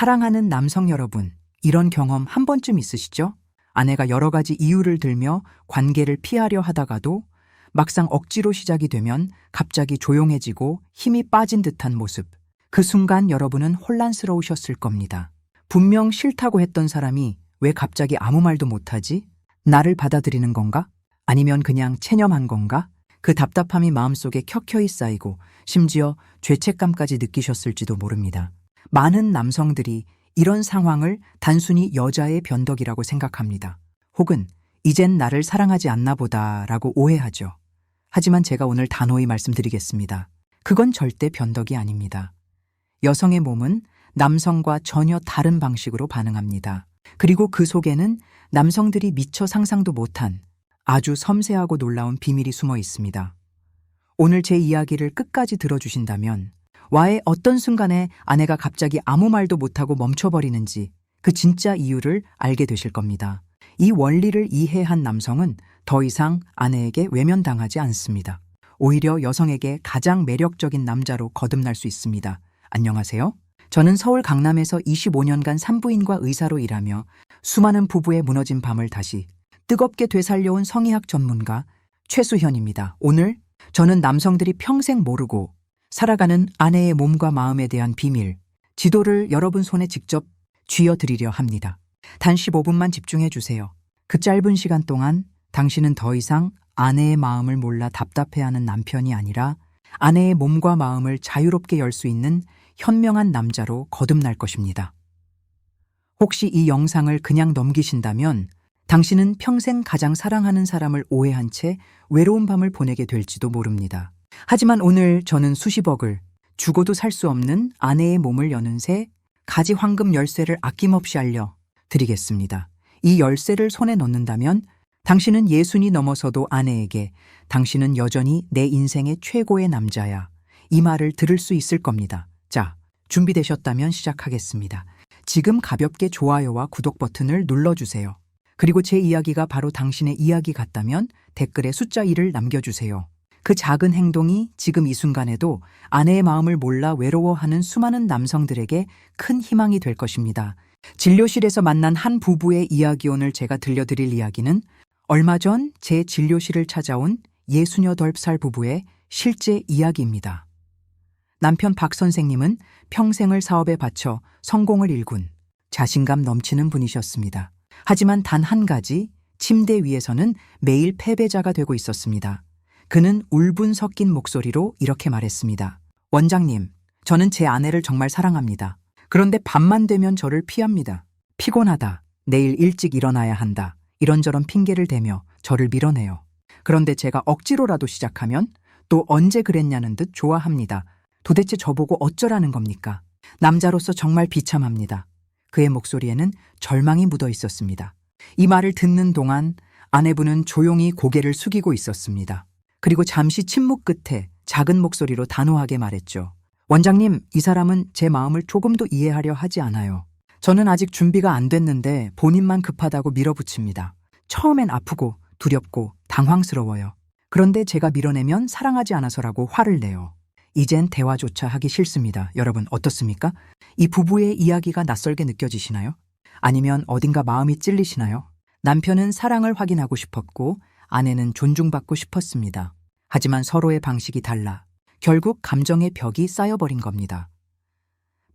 사랑하는 남성 여러분, 이런 경험 한 번쯤 있으시죠? 아내가 여러 가지 이유를 들며 관계를 피하려 하다가도 막상 억지로 시작이 되면 갑자기 조용해지고 힘이 빠진 듯한 모습. 그 순간 여러분은 혼란스러우셨을 겁니다. 분명 싫다고 했던 사람이 왜 갑자기 아무 말도 못하지? 나를 받아들이는 건가? 아니면 그냥 체념한 건가? 그 답답함이 마음속에 켜켜이 쌓이고 심지어 죄책감까지 느끼셨을지도 모릅니다. 많은 남성들이 이런 상황을 단순히 여자의 변덕이라고 생각합니다. 혹은 이젠 나를 사랑하지 않나 보다라고 오해하죠. 하지만 제가 오늘 단호히 말씀드리겠습니다. 그건 절대 변덕이 아닙니다. 여성의 몸은 남성과 전혀 다른 방식으로 반응합니다. 그리고 그 속에는 남성들이 미처 상상도 못한 아주 섬세하고 놀라운 비밀이 숨어 있습니다. 오늘 제 이야기를 끝까지 들어주신다면 와의 어떤 순간에 아내가 갑자기 아무 말도 못하고 멈춰버리는지 그 진짜 이유를 알게 되실 겁니다. 이 원리를 이해한 남성은 더 이상 아내에게 외면당하지 않습니다. 오히려 여성에게 가장 매력적인 남자로 거듭날 수 있습니다. 안녕하세요. 저는 서울 강남에서 25년간 산부인과 의사로 일하며 수많은 부부의 무너진 밤을 다시 뜨겁게 되살려온 성의학 전문가 최수현입니다. 오늘 저는 남성들이 평생 모르고 살아가는 아내의 몸과 마음에 대한 비밀, 지도를 여러분 손에 직접 쥐어드리려 합니다. 단 15분만 집중해 주세요. 그 짧은 시간 동안 당신은 더 이상 아내의 마음을 몰라 답답해하는 남편이 아니라 아내의 몸과 마음을 자유롭게 열 수 있는 현명한 남자로 거듭날 것입니다. 혹시 이 영상을 그냥 넘기신다면 당신은 평생 가장 사랑하는 사람을 오해한 채 외로운 밤을 보내게 될지도 모릅니다. 하지만 오늘 저는 수십억을 죽어도 살 수 없는 아내의 몸을 여는 새 가지 황금 열쇠를 아낌없이 알려드리겠습니다. 이 열쇠를 손에 넣는다면 당신은 예순이 넘어서도 아내에게 당신은 여전히 내 인생의 최고의 남자야. 이 말을 들을 수 있을 겁니다. 자, 준비되셨다면 시작하겠습니다. 지금 가볍게 좋아요와 구독 버튼을 눌러주세요. 그리고 제 이야기가 바로 당신의 이야기 같다면 댓글에 숫자 1을 남겨주세요. 그 작은 행동이 지금 이 순간에도 아내의 마음을 몰라 외로워하는 수많은 남성들에게 큰 희망이 될 것입니다. 진료실에서 만난 한 부부의 이야기. 오늘 제가 들려드릴 이야기는 얼마 전 제 진료실을 찾아온 68살 부부의 실제 이야기입니다. 남편 박 선생님은 평생을 사업에 바쳐 성공을 일군 자신감 넘치는 분이셨습니다. 하지만 단 한 가지, 침대 위에서는 매일 패배자가 되고 있었습니다. 그는 울분 섞인 목소리로 이렇게 말했습니다. 원장님, 저는 제 아내를 정말 사랑합니다. 그런데 밤만 되면 저를 피합니다. 피곤하다, 내일 일찍 일어나야 한다, 이런저런 핑계를 대며 저를 밀어내요. 그런데 제가 억지로라도 시작하면 또 언제 그랬냐는 듯 좋아합니다. 도대체 저보고 어쩌라는 겁니까? 남자로서 정말 비참합니다. 그의 목소리에는 절망이 묻어 있었습니다. 이 말을 듣는 동안 아내분은 조용히 고개를 숙이고 있었습니다. 그리고 잠시 침묵 끝에 작은 목소리로 단호하게 말했죠. 원장님, 이 사람은 제 마음을 조금도 이해하려 하지 않아요. 저는 아직 준비가 안 됐는데 본인만 급하다고 밀어붙입니다. 처음엔 아프고 두렵고 당황스러워요. 그런데 제가 밀어내면 사랑하지 않아서라고 화를 내요. 이젠 대화조차 하기 싫습니다. 여러분 어떻습니까? 이 부부의 이야기가 낯설게 느껴지시나요? 아니면 어딘가 마음이 찔리시나요? 남편은 사랑을 확인하고 싶었고 아내는 존중받고 싶었습니다. 하지만 서로의 방식이 달라 결국 감정의 벽이 쌓여버린 겁니다.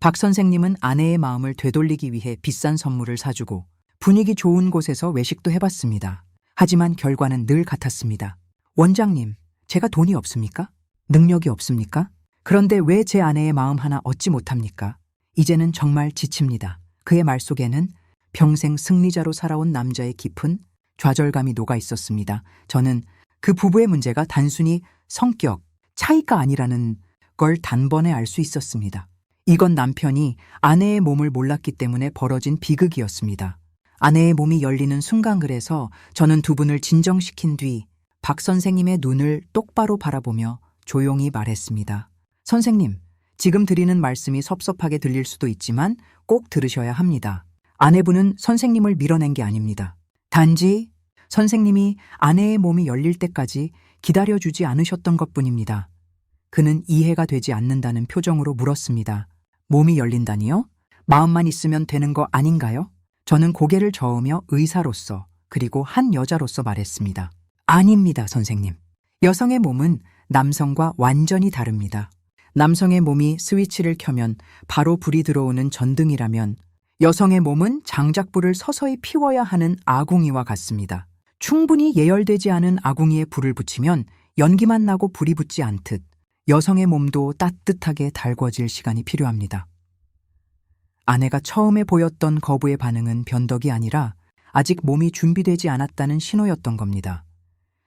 박 선생님은 아내의 마음을 되돌리기 위해 비싼 선물을 사주고 분위기 좋은 곳에서 외식도 해봤습니다. 하지만 결과는 늘 같았습니다. 원장님, 제가 돈이 없습니까? 능력이 없습니까? 그런데 왜 제 아내의 마음 하나 얻지 못합니까? 이제는 정말 지칩니다. 그의 말 속에는 평생 승리자로 살아온 남자의 깊은 좌절감이 녹아 있었습니다. 저는 그 부부의 문제가 단순히 성격 차이가 아니라는 걸 단번에 알 수 있었습니다. 이건 남편이 아내의 몸을 몰랐기 때문에 벌어진 비극이었습니다. 아내의 몸이 열리는 순간, 그래서 저는 두 분을 진정시킨 뒤 박 선생님의 눈을 똑바로 바라보며 조용히 말했습니다. 선생님, 지금 드리는 말씀이 섭섭하게 들릴 수도 있지만 꼭 들으셔야 합니다. 아내분은 선생님을 밀어낸 게 아닙니다. 단지 선생님이 아내의 몸이 열릴 때까지 기다려주지 않으셨던 것뿐입니다. 그는 이해가 되지 않는다는 표정으로 물었습니다. 몸이 열린다니요? 마음만 있으면 되는 거 아닌가요? 저는 고개를 저으며 의사로서 그리고 한 여자로서 말했습니다. 아닙니다, 선생님. 여성의 몸은 남성과 완전히 다릅니다. 남성의 몸이 스위치를 켜면 바로 불이 들어오는 전등이라면 여성의 몸은 장작불을 서서히 피워야 하는 아궁이와 같습니다. 충분히 예열되지 않은 아궁이에 불을 붙이면 연기만 나고 불이 붙지 않듯 여성의 몸도 따뜻하게 달궈질 시간이 필요합니다. 아내가 처음에 보였던 거부의 반응은 변덕이 아니라 아직 몸이 준비되지 않았다는 신호였던 겁니다.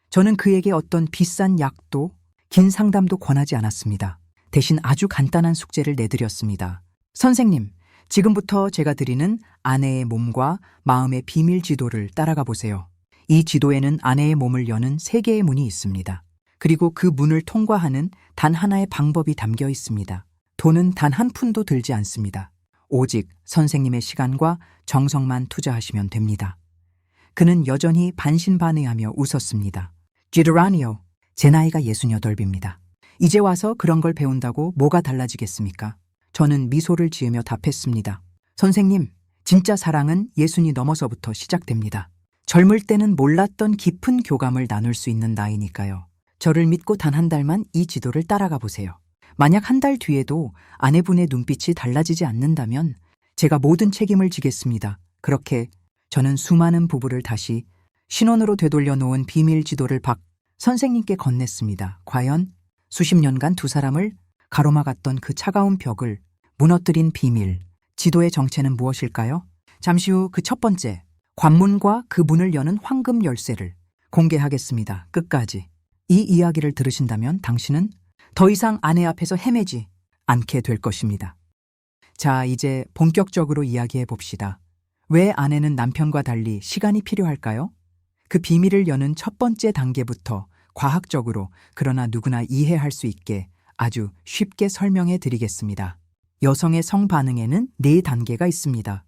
저는 그에게 어떤 비싼 약도 긴 상담도 권하지 않았습니다. 대신 아주 간단한 숙제를 내드렸습니다. 선생님, 지금부터 제가 드리는 아내의 몸과 마음의 비밀 지도를 따라가 보세요. 이 지도에는 아내의 몸을 여는 3개의 문이 있습니다. 그리고 그 문을 통과하는 단 하나의 방법이 담겨 있습니다. 돈은 단 한 푼도 들지 않습니다. 오직 선생님의 시간과 정성만 투자하시면 됩니다. 그는 여전히 반신반의하며 웃었습니다. 지드라니오, 제 나이가 68입니다. 이제 와서 그런 걸 배운다고 뭐가 달라지겠습니까? 저는 미소를 지으며 답했습니다. 선생님, 진짜 사랑은 예순이 넘어서부터 시작됩니다. 젊을 때는 몰랐던 깊은 교감을 나눌 수 있는 나이니까요. 저를 믿고 단 한 달만 이 지도를 따라가 보세요. 만약 한 달 뒤에도 아내분의 눈빛이 달라지지 않는다면 제가 모든 책임을 지겠습니다. 그렇게 저는 수많은 부부를 다시 신혼으로 되돌려 놓은 비밀 지도를 박 선생님께 건넸습니다. 과연 수십 년간 두 사람을 가로막았던 그 차가운 벽을 무너뜨린 비밀, 지도의 정체는 무엇일까요? 잠시 후 그 첫 번째, 관문과 그 문을 여는 황금 열쇠를 공개하겠습니다. 끝까지. 이 이야기를 들으신다면 당신은 더 이상 아내 앞에서 헤매지 않게 될 것입니다. 자, 이제 본격적으로 이야기해 봅시다. 왜 아내는 남편과 달리 시간이 필요할까요? 그 비밀을 여는 첫 번째 단계부터 과학적으로 그러나 누구나 이해할 수 있게 아주 쉽게 설명해 드리겠습니다. 여성의 성 반응에는 4단계가 있습니다.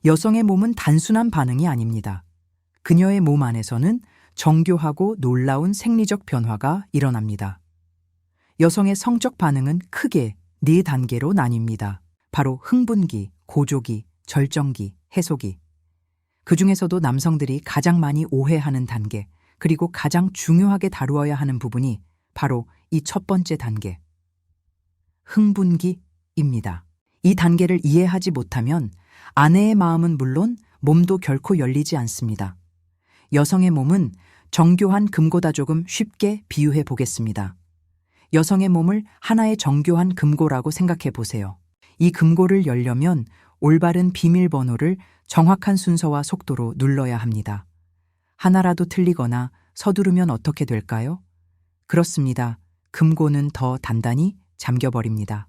여성의 몸은 단순한 반응이 아닙니다. 그녀의 몸 안에서는 정교하고 놀라운 생리적 변화가 일어납니다. 여성의 성적 반응은 크게 4단계로 나뉩니다. 바로 흥분기, 고조기, 절정기, 해소기. 그 중에서도 남성들이 가장 많이 오해하는 단계, 그리고 가장 중요하게 다루어야 하는 부분이 바로 이 첫 번째 단계, 흥분기입니다. 이 단계를 이해하지 못하면 아내의 마음은 물론 몸도 결코 열리지 않습니다. 여성의 몸은 정교한 금고다. 조금 쉽게 비유해 보겠습니다. 여성의 몸을 하나의 정교한 금고라고 생각해 보세요. 이 금고를 열려면 올바른 비밀번호를 정확한 순서와 속도로 눌러야 합니다. 하나라도 틀리거나 서두르면 어떻게 될까요? 그렇습니다. 금고는 더 단단히 잠겨버립니다.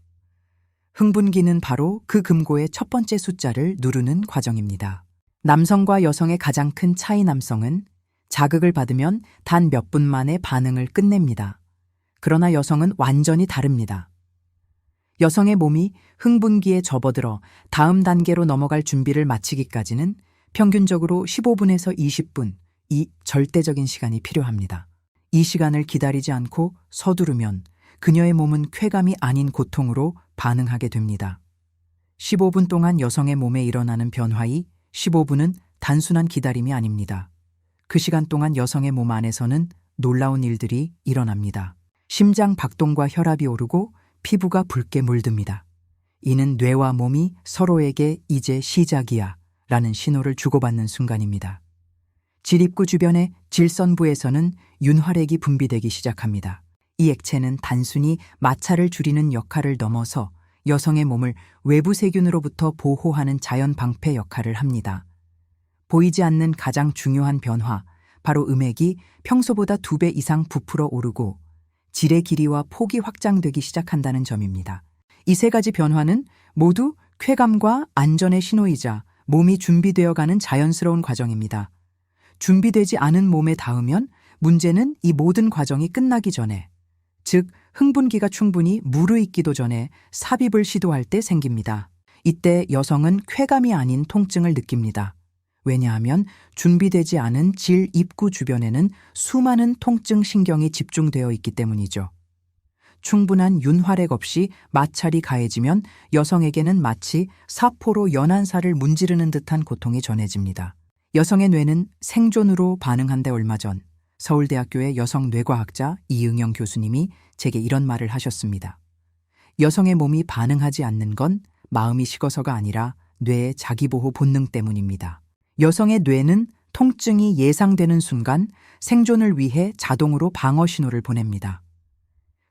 흥분기는 바로 그 금고의 첫 번째 숫자를 누르는 과정입니다. 남성과 여성의 가장 큰 차이, 남성은 자극을 받으면 단 몇 분 만에 반응을 끝냅니다. 그러나 여성은 완전히 다릅니다. 여성의 몸이 흥분기에 접어들어 다음 단계로 넘어갈 준비를 마치기까지는 평균적으로 15분에서 20분, 이 절대적인 시간이 필요합니다. 이 시간을 기다리지 않고 서두르면 그녀의 몸은 쾌감이 아닌 고통으로 반응하게 됩니다. 15분 동안 여성의 몸에 일어나는 변화이 15분은 단순한 기다림이 아닙니다. 그 시간 동안 여성의 몸 안에서는 놀라운 일들이 일어납니다. 심장 박동과 혈압이 오르고 피부가 붉게 물듭니다. 이는 뇌와 몸이 서로에게 이제 시작이야 라는 신호를 주고받는 순간입니다. 질입구 주변의 질선부에서는 윤활액이 분비되기 시작합니다. 이 액체는 단순히 마찰을 줄이는 역할을 넘어서 여성의 몸을 외부 세균으로부터 보호하는 자연 방패 역할을 합니다. 보이지 않는 가장 중요한 변화, 바로 음액이 평소보다 2배 이상 부풀어 오르고 질의 길이와 폭이 확장되기 시작한다는 점입니다. 이 3가지 변화는 모두 쾌감과 안전의 신호이자 몸이 준비되어가는 자연스러운 과정입니다. 준비되지 않은 몸에 닿으면 문제는 이 모든 과정이 끝나기 전에, 즉 흥분기가 충분히 무르익기도 전에 삽입을 시도할 때 생깁니다. 이때 여성은 쾌감이 아닌 통증을 느낍니다. 왜냐하면 준비되지 않은 질 입구 주변에는 수많은 통증 신경이 집중되어 있기 때문이죠. 충분한 윤활액 없이 마찰이 가해지면 여성에게는 마치 사포로 연한 살을 문지르는 듯한 고통이 전해집니다. 여성의 뇌는 생존으로 반응한데 얼마 전 서울대학교의 여성 뇌과학자 이응영 교수님이 제게 이런 말을 하셨습니다. 여성의 몸이 반응하지 않는 건 마음이 식어서가 아니라 뇌의 자기보호 본능 때문입니다. 여성의 뇌는 통증이 예상되는 순간 생존을 위해 자동으로 방어 신호를 보냅니다.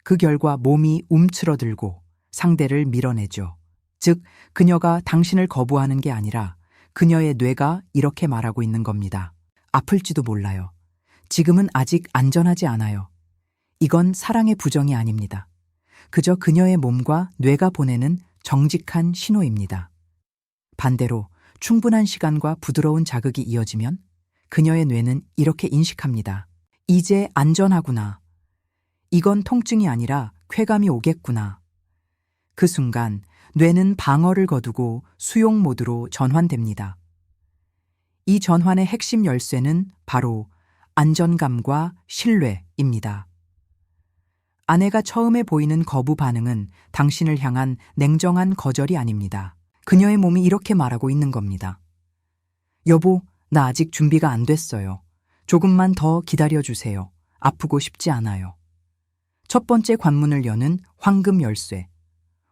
그 결과 몸이 움츠러들고 상대를 밀어내죠. 즉, 그녀가 당신을 거부하는 게 아니라 그녀의 뇌가 이렇게 말하고 있는 겁니다. 아플지도 몰라요. 지금은 아직 안전하지 않아요. 이건 사랑의 부정이 아닙니다. 그저 그녀의 몸과 뇌가 보내는 정직한 신호입니다. 반대로 충분한 시간과 부드러운 자극이 이어지면 그녀의 뇌는 이렇게 인식합니다. 이제 안전하구나. 이건 통증이 아니라 쾌감이 오겠구나. 그 순간 뇌는 방어를 거두고 수용 모드로 전환됩니다. 이 전환의 핵심 열쇠는 바로 안전감과 신뢰입니다. 아내가 처음에 보이는 거부 반응은 당신을 향한 냉정한 거절이 아닙니다. 그녀의 몸이 이렇게 말하고 있는 겁니다. 여보, 나 아직 준비가 안 됐어요. 조금만 더 기다려주세요. 아프고 싶지 않아요. 첫 번째 관문을 여는 황금 열쇠.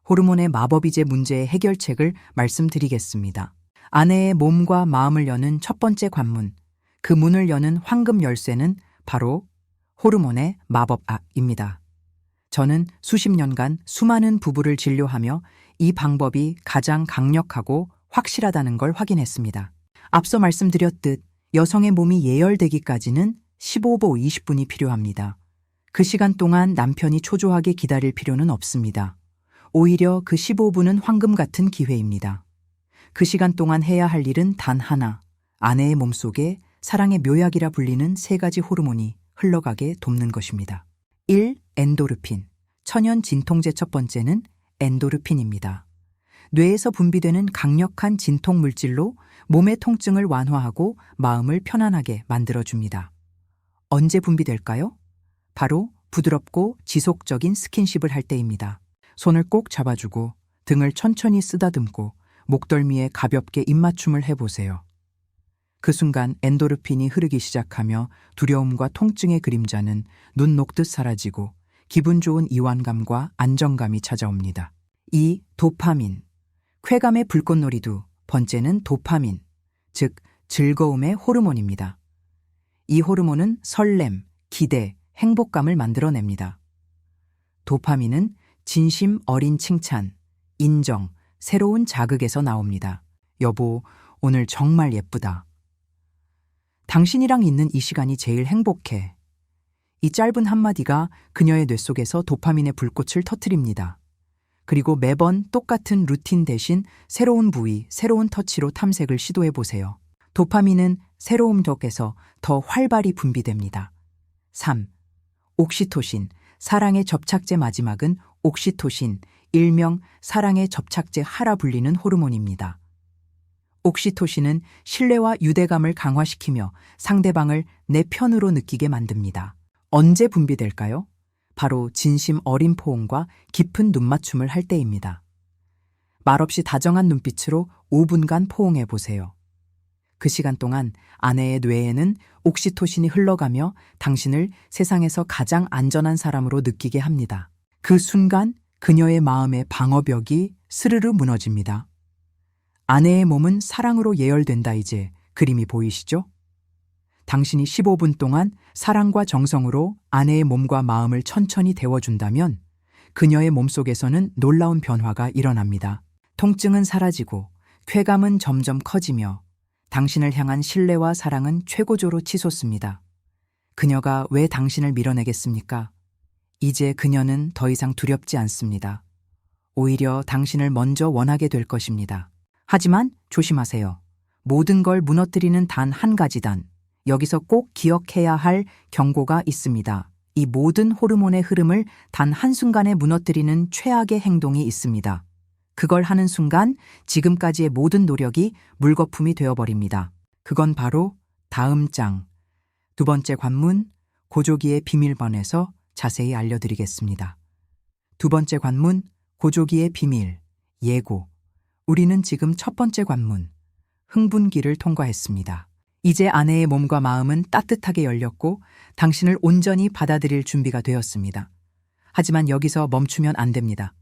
호르몬의 마법이제 문제의 해결책을 말씀드리겠습니다. 아내의 몸과 마음을 여는 첫 번째 관문, 그 문을 여는 황금 열쇠는 바로 호르몬의 마법입니다. 저는 수십 년간 수많은 부부를 진료하며 이 방법이 가장 강력하고 확실하다는 걸 확인했습니다. 앞서 말씀드렸듯 여성의 몸이 예열되기까지는 15보 20분이 필요합니다. 그 시간 동안 남편이 초조하게 기다릴 필요는 없습니다. 오히려 그 15분은 황금 같은 기회입니다. 그 시간 동안 해야 할 일은 단 하나, 아내의 몸속에 사랑의 묘약이라 불리는 3가지 호르몬이 흘러가게 돕는 것입니다. 1. 엔도르핀. 천연 진통제 첫 번째는 엔도르핀입니다. 뇌에서 분비되는 강력한 진통 물질로 몸의 통증을 완화하고 마음을 편안하게 만들어줍니다. 언제 분비될까요? 바로 부드럽고 지속적인 스킨십을 할 때입니다. 손을 꼭 잡아주고 등을 천천히 쓰다듬고 목덜미에 가볍게 입맞춤을 해보세요. 그 순간 엔도르핀이 흐르기 시작하며 두려움과 통증의 그림자는 눈 녹듯 사라지고 기분 좋은 이완감과 안정감이 찾아옵니다. 2. 도파민. 쾌감의 불꽃놀이 두 번째는 도파민, 즉 즐거움의 호르몬입니다. 이 호르몬은 설렘, 기대, 행복감을 만들어냅니다. 도파민은 진심 어린 칭찬, 인정, 새로운 자극에서 나옵니다. 여보, 오늘 정말 예쁘다. 당신이랑 있는 이 시간이 제일 행복해. 이 짧은 한마디가 그녀의 뇌 속에서 도파민의 불꽃을 터뜨립니다. 그리고 매번 똑같은 루틴 대신 새로운 부위, 새로운 터치로 탐색을 시도해보세요. 도파민은 새로움 덕에서 더 활발히 분비됩니다. 3. 옥시토신. 사랑의 접착제 마지막은 옥시토신, 일명 사랑의 접착제 하라 불리는 호르몬입니다. 옥시토신은 신뢰와 유대감을 강화시키며 상대방을 내 편으로 느끼게 만듭니다. 언제 분비될까요? 바로 진심 어린 포옹과 깊은 눈맞춤을 할 때입니다. 말없이 다정한 눈빛으로 5분간 포옹해 보세요. 그 시간 동안 아내의 뇌에는 옥시토신이 흘러가며 당신을 세상에서 가장 안전한 사람으로 느끼게 합니다. 그 순간 그녀의 마음의 방어벽이 스르르 무너집니다. 아내의 몸은 사랑으로 예열된다. 이제 그림이 보이시죠? 당신이 15분 동안 사랑과 정성으로 아내의 몸과 마음을 천천히 데워준다면 그녀의 몸속에서는 놀라운 변화가 일어납니다. 통증은 사라지고 쾌감은 점점 커지며 당신을 향한 신뢰와 사랑은 최고조로 치솟습니다. 그녀가 왜 당신을 밀어내겠습니까? 이제 그녀는 더 이상 두렵지 않습니다. 오히려 당신을 먼저 원하게 될 것입니다. 하지만 조심하세요. 모든 걸 무너뜨리는 단 한 가지 단. 여기서 꼭 기억해야 할 경고가 있습니다. 이 모든 호르몬의 흐름을 단 한순간에 무너뜨리는 최악의 행동이 있습니다. 그걸 하는 순간 지금까지의 모든 노력이 물거품이 되어버립니다. 그건 바로 다음 장, 2번째 관문, 고조기의 비밀번에서 자세히 알려드리겠습니다. 두 번째 관문, 고조기의 비밀, 예고. 우리는 지금 첫 번째 관문, 흥분기를 통과했습니다. 이제 아내의 몸과 마음은 따뜻하게 열렸고 당신을 온전히 받아들일 준비가 되었습니다. 하지만 여기서 멈추면 안 됩니다.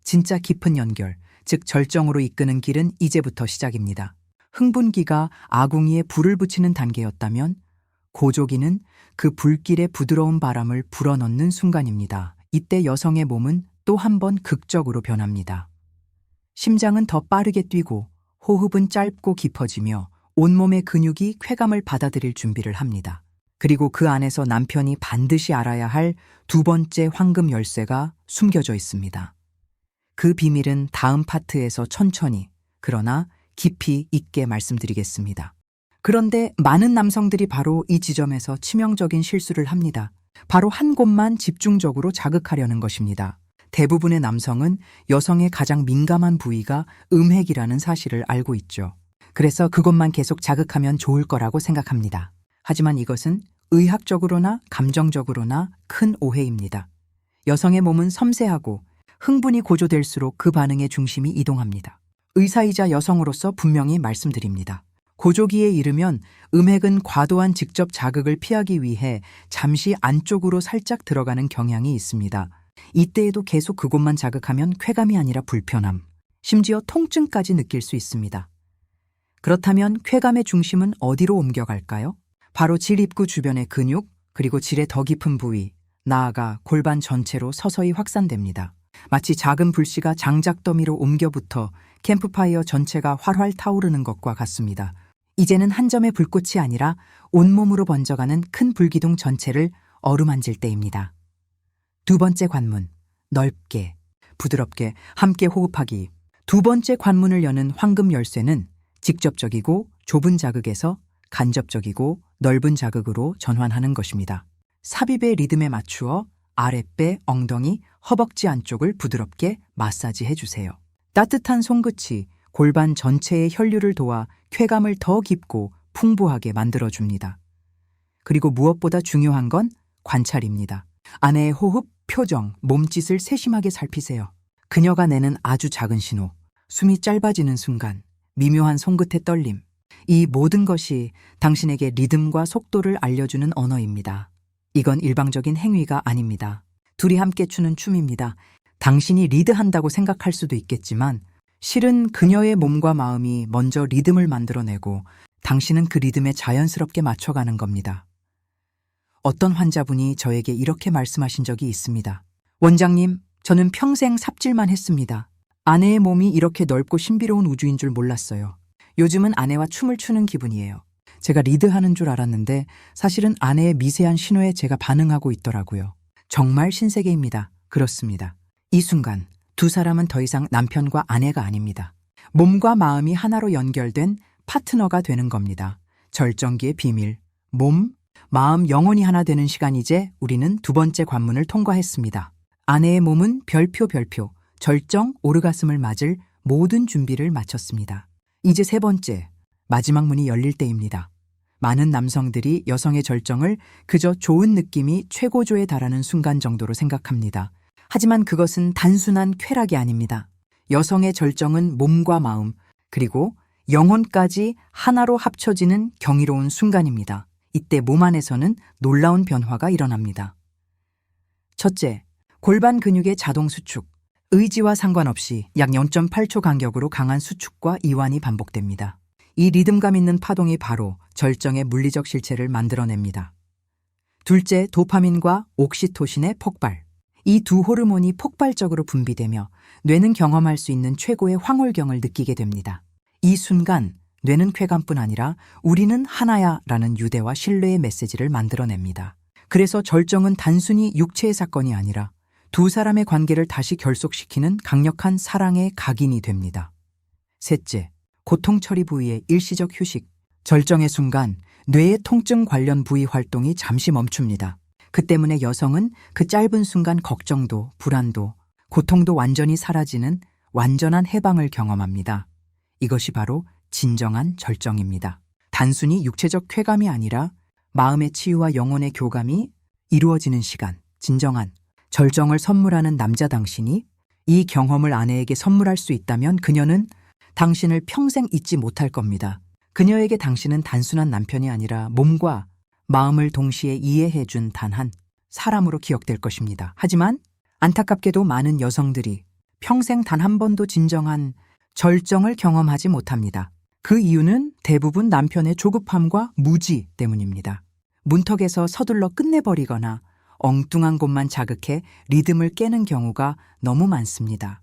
진짜 깊은 연결, 즉 절정으로 이끄는 길은 이제부터 시작입니다. 흥분기가 아궁이에 불을 붙이는 단계였다면 고조기는 그 불길의 부드러운 바람을 불어넣는 순간입니다. 이때 여성의 몸은 또 한 번 극적으로 변합니다. 심장은 더 빠르게 뛰고 호흡은 짧고 깊어지며 온몸의 근육이 쾌감을 받아들일 준비를 합니다. 그리고 그 안에서 남편이 반드시 알아야 할 두 번째 황금 열쇠가 숨겨져 있습니다. 그 비밀은 다음 파트에서 천천히, 그러나 깊이 있게 말씀드리겠습니다. 그런데 많은 남성들이 바로 이 지점에서 치명적인 실수를 합니다. 바로 한 곳만 집중적으로 자극하려는 것입니다. 대부분의 남성은 여성의 가장 민감한 부위가 음핵이라는 사실을 알고 있죠. 그래서 그것만 계속 자극하면 좋을 거라고 생각합니다. 하지만 이것은 의학적으로나 감정적으로나 큰 오해입니다. 여성의 몸은 섬세하고 흥분이 고조될수록 그 반응의 중심이 이동합니다. 의사이자 여성으로서 분명히 말씀드립니다. 고조기에 이르면 음핵은 과도한 직접 자극을 피하기 위해 잠시 안쪽으로 살짝 들어가는 경향이 있습니다. 이때에도 계속 그곳만 자극하면 쾌감이 아니라 불편함, 심지어 통증까지 느낄 수 있습니다. 그렇다면 쾌감의 중심은 어디로 옮겨갈까요? 바로 질 입구 주변의 근육, 그리고 질의 더 깊은 부위, 나아가 골반 전체로 서서히 확산됩니다. 마치 작은 불씨가 장작더미로 옮겨붙어 캠프파이어 전체가 활활 타오르는 것과 같습니다. 이제는 한 점의 불꽃이 아니라 온몸으로 번져가는 큰 불기둥 전체를 어루만질 때입니다. 두 번째 관문, 넓게, 부드럽게, 함께 호흡하기. 두 번째 관문을 여는 황금 열쇠는 직접적이고 좁은 자극에서 간접적이고 넓은 자극으로 전환하는 것입니다. 삽입의 리듬에 맞추어 아랫배, 엉덩이, 허벅지 안쪽을 부드럽게 마사지해 주세요. 따뜻한 손끝이 골반 전체의 혈류를 도와 쾌감을 더 깊고 풍부하게 만들어줍니다. 그리고 무엇보다 중요한 건 관찰입니다. 아내의 호흡, 표정, 몸짓을 세심하게 살피세요. 그녀가 내는 아주 작은 신호, 숨이 짧아지는 순간, 미묘한 손끝의 떨림, 이 모든 것이 당신에게 리듬과 속도를 알려주는 언어입니다. 이건 일방적인 행위가 아닙니다. 둘이 함께 추는 춤입니다. 당신이 리드한다고 생각할 수도 있겠지만 실은 그녀의 몸과 마음이 먼저 리듬을 만들어내고 당신은 그 리듬에 자연스럽게 맞춰가는 겁니다. 어떤 환자분이 저에게 이렇게 말씀하신 적이 있습니다. 원장님, 저는 평생 삽질만 했습니다. 아내의 몸이 이렇게 넓고 신비로운 우주인 줄 몰랐어요. 요즘은 아내와 춤을 추는 기분이에요. 제가 리드하는 줄 알았는데 사실은 아내의 미세한 신호에 제가 반응하고 있더라고요. 정말 신세계입니다. 그렇습니다. 이 순간 두 사람은 더 이상 남편과 아내가 아닙니다. 몸과 마음이 하나로 연결된 파트너가 되는 겁니다. 절정기의 비밀, 몸, 마음 영혼이 하나 되는 시간이제 우리는 두 번째 관문을 통과했습니다. 아내의 몸은 별표, 절정, 오르가슴을 맞을 모든 준비를 마쳤습니다. 이제 세 번째, 마지막 문이 열릴 때입니다. 많은 남성들이 여성의 절정을 그저 좋은 느낌이 최고조에 달하는 순간 정도로 생각합니다. 하지만 그것은 단순한 쾌락이 아닙니다. 여성의 절정은 몸과 마음, 그리고 영혼까지 하나로 합쳐지는 경이로운 순간입니다. 이때 몸 안에서는 놀라운 변화가 일어납니다. 첫째, 골반 근육의 자동 수축. 의지와 상관없이 약 0.8초 간격으로 강한 수축과 이완이 반복됩니다. 이 리듬감 있는 파동이 바로 절정의 물리적 실체를 만들어냅니다. 둘째, 도파민과 옥시토신의 폭발. 이 두 호르몬이 폭발적으로 분비되며 뇌는 경험할 수 있는 최고의 황홀경을 느끼게 됩니다. 이 순간 뇌는 쾌감뿐 아니라 우리는 하나야 라는 유대와 신뢰의 메시지를 만들어냅니다. 그래서 절정은 단순히 육체의 사건이 아니라 두 사람의 관계를 다시 결속시키는 강력한 사랑의 각인이 됩니다. 셋째, 고통 처리 부위의 일시적 휴식. 절정의 순간 뇌의 통증 관련 부위 활동이 잠시 멈춥니다. 그 때문에 여성은 그 짧은 순간 걱정도, 불안도, 고통도 완전히 사라지는 완전한 해방을 경험합니다. 이것이 바로 진정한 절정입니다. 단순히 육체적 쾌감이 아니라 마음의 치유와 영혼의 교감이 이루어지는 시간, 진정한 절정을 선물하는 남자 당신이 이 경험을 아내에게 선물할 수 있다면 그녀는 당신을 평생 잊지 못할 겁니다. 그녀에게 당신은 단순한 남편이 아니라 몸과 마음을 동시에 이해해준 단 한 사람으로 기억될 것입니다. 하지만 안타깝게도 많은 여성들이 평생 단 한 번도 진정한 절정을 경험하지 못합니다. 그 이유는 대부분 남편의 조급함과 무지 때문입니다. 문턱에서 서둘러 끝내버리거나 엉뚱한 곳만 자극해 리듬을 깨는 경우가 너무 많습니다.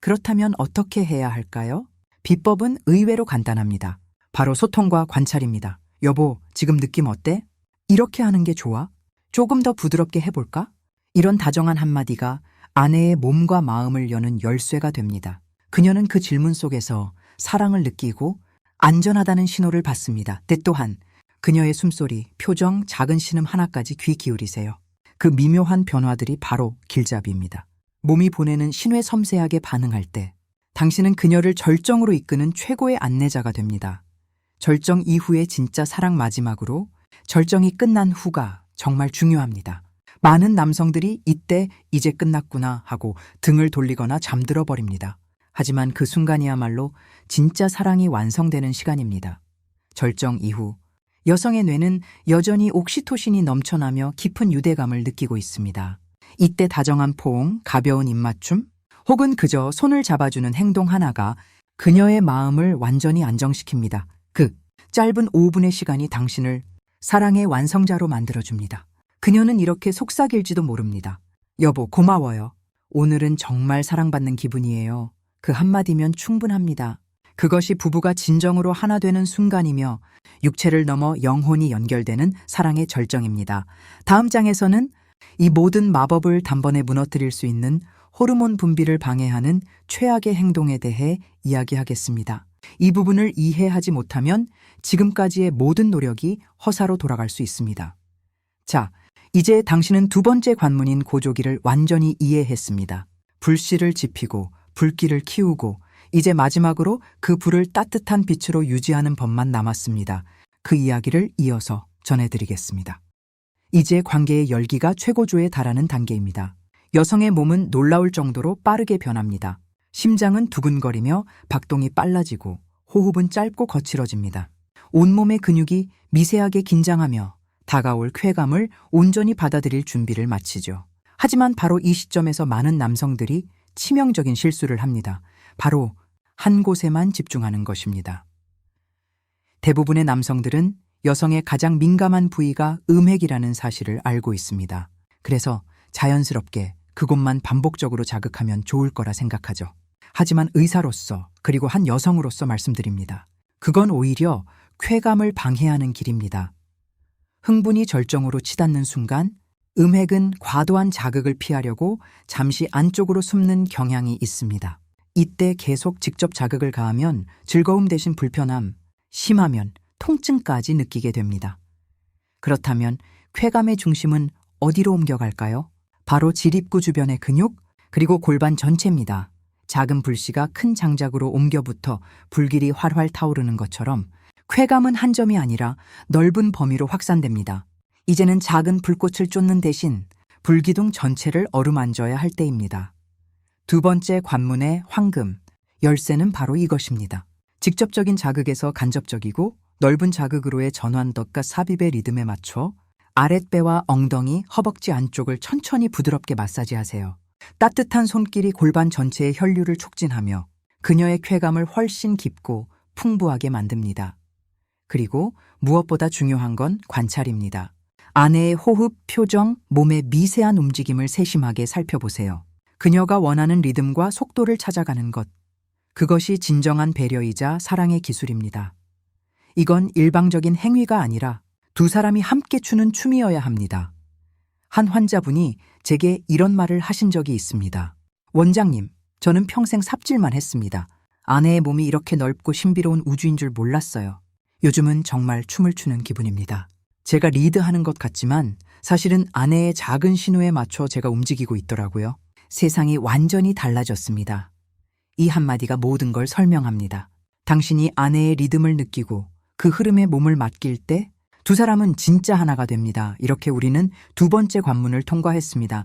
그렇다면 어떻게 해야 할까요? 비법은 의외로 간단합니다. 바로 소통과 관찰입니다. 여보, 지금 느낌 어때? 이렇게 하는 게 좋아? 조금 더 부드럽게 해볼까? 이런 다정한 한마디가 아내의 몸과 마음을 여는 열쇠가 됩니다. 그녀는 그 질문 속에서 사랑을 느끼고 안전하다는 신호를 받습니다. 때 또한 그녀의 숨소리, 표정, 작은 신음 하나까지 귀 기울이세요. 그 미묘한 변화들이 바로 길잡이입니다. 몸이 보내는 신호에 섬세하게 반응할 때 당신은 그녀를 절정으로 이끄는 최고의 안내자가 됩니다. 절정 이후의 진짜 사랑 마지막으로 절정이 끝난 후가 정말 중요합니다. 많은 남성들이 이때 이제 끝났구나 하고 등을 돌리거나 잠들어 버립니다. 하지만 그 순간이야말로 진짜 사랑이 완성되는 시간입니다. 절정 이후 여성의 뇌는 여전히 옥시토신이 넘쳐나며 깊은 유대감을 느끼고 있습니다. 이때 다정한 포옹, 가벼운 입맞춤, 혹은 그저 손을 잡아주는 행동 하나가 그녀의 마음을 완전히 안정시킵니다. 그 짧은 5분의 시간이 당신을 사랑의 완성자로 만들어줍니다. 그녀는 이렇게 속삭일지도 모릅니다. 여보, 고마워요. 오늘은 정말 사랑받는 기분이에요. 그 한마디면 충분합니다. 그것이 부부가 진정으로 하나 되는 순간이며 육체를 넘어 영혼이 연결되는 사랑의 절정입니다. 다음 장에서는 이 모든 마법을 단번에 무너뜨릴 수 있는 호르몬 분비를 방해하는 최악의 행동에 대해 이야기하겠습니다. 이 부분을 이해하지 못하면 지금까지의 모든 노력이 허사로 돌아갈 수 있습니다. 자, 이제 당신은 두 번째 관문인 고조기를 완전히 이해했습니다. 불씨를 지피고 불길을 키우고 이제 마지막으로 그 불을 따뜻한 빛으로 유지하는 법만 남았습니다. 그 이야기를 이어서 전해드리겠습니다. 이제 관계의 열기가 최고조에 달하는 단계입니다. 여성의 몸은 놀라울 정도로 빠르게 변합니다. 심장은 두근거리며 박동이 빨라지고 호흡은 짧고 거칠어집니다. 온몸의 근육이 미세하게 긴장하며 다가올 쾌감을 온전히 받아들일 준비를 마치죠. 하지만 바로 이 시점에서 많은 남성들이 치명적인 실수를 합니다. 바로 한 곳에만 집중하는 것입니다. 대부분의 남성들은 여성의 가장 민감한 부위가 음핵이라는 사실을 알고 있습니다. 그래서 자연스럽게 그곳만 반복적으로 자극하면 좋을 거라 생각하죠. 하지만 의사로서 그리고 한 여성으로서 말씀드립니다. 그건 오히려 쾌감을 방해하는 길입니다. 흥분이 절정으로 치닫는 순간 음핵은 과도한 자극을 피하려고 잠시 안쪽으로 숨는 경향이 있습니다. 이때 계속 직접 자극을 가하면 즐거움 대신 불편함, 심하면 통증까지 느끼게 됩니다. 그렇다면 쾌감의 중심은 어디로 옮겨갈까요? 바로 지립구 주변의 근육, 그리고 골반 전체입니다. 작은 불씨가 큰 장작으로 옮겨붙어 불길이 활활 타오르는 것처럼 쾌감은 한 점이 아니라 넓은 범위로 확산됩니다. 이제는 작은 불꽃을 쫓는 대신 불기둥 전체를 어루만져야 할 때입니다. 두 번째 관문의 황금, 열쇠는 바로 이것입니다. 직접적인 자극에서 간접적이고 넓은 자극으로의 전환덕과 삽입의 리듬에 맞춰 아랫배와 엉덩이, 허벅지 안쪽을 천천히 부드럽게 마사지하세요. 따뜻한 손길이 골반 전체의 혈류를 촉진하며 그녀의 쾌감을 훨씬 깊고 풍부하게 만듭니다. 그리고 무엇보다 중요한 건 관찰입니다. 아내의 호흡, 표정, 몸의 미세한 움직임을 세심하게 살펴보세요. 그녀가 원하는 리듬과 속도를 찾아가는 것. 그것이 진정한 배려이자 사랑의 기술입니다. 이건 일방적인 행위가 아니라 두 사람이 함께 추는 춤이어야 합니다. 한 환자분이 제게 이런 말을 하신 적이 있습니다. 원장님, 저는 평생 삽질만 했습니다. 아내의 몸이 이렇게 넓고 신비로운 우주인 줄 몰랐어요. 요즘은 정말 춤을 추는 기분입니다. 제가 리드하는 것 같지만 사실은 아내의 작은 신호에 맞춰 제가 움직이고 있더라고요. 세상이 완전히 달라졌습니다. 이 한마디가 모든 걸 설명합니다. 당신이 아내의 리듬을 느끼고 그 흐름에 몸을 맡길 때 두 사람은 진짜 하나가 됩니다. 이렇게 우리는 두 번째 관문을 통과했습니다.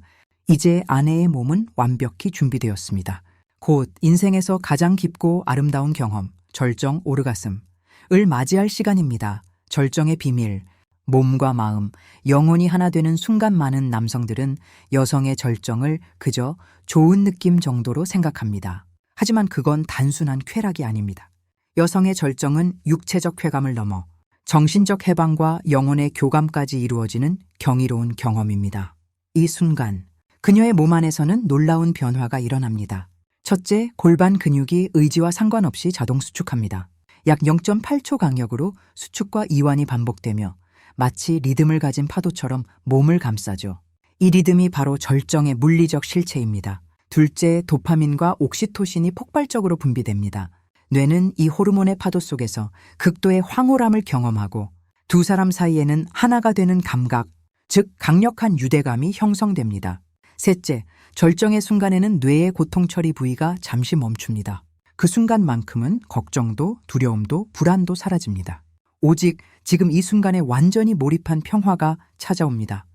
이제 아내의 몸은 완벽히 준비되었습니다. 곧 인생에서 가장 깊고 아름다운 경험, 절정 오르가슴을 맞이할 시간입니다. 절정의 비밀, 몸과 마음, 영혼이 하나 되는 순간 많은 남성들은 여성의 절정을 그저 좋은 느낌 정도로 생각합니다. 하지만 그건 단순한 쾌락이 아닙니다. 여성의 절정은 육체적 쾌감을 넘어 정신적 해방과 영혼의 교감까지 이루어지는 경이로운 경험입니다. 이 순간, 그녀의 몸 안에서는 놀라운 변화가 일어납니다. 첫째, 골반 근육이 의지와 상관없이 자동 수축합니다. 약 0.8초 간격으로 수축과 이완이 반복되며 마치 리듬을 가진 파도처럼 몸을 감싸죠. 이 리듬이 바로 절정의 물리적 실체입니다. 둘째, 도파민과 옥시토신이 폭발적으로 분비됩니다. 뇌는 이 호르몬의 파도 속에서 극도의 황홀함을 경험하고 두 사람 사이에는 하나가 되는 감각, 즉 강력한 유대감이 형성됩니다. 셋째, 절정의 순간에는 뇌의 고통 처리 부위가 잠시 멈춥니다. 그 순간만큼은 걱정도 두려움도 불안도 사라집니다. 오직 지금 이 순간에 완전히 몰입한 평화가 찾아옵니다.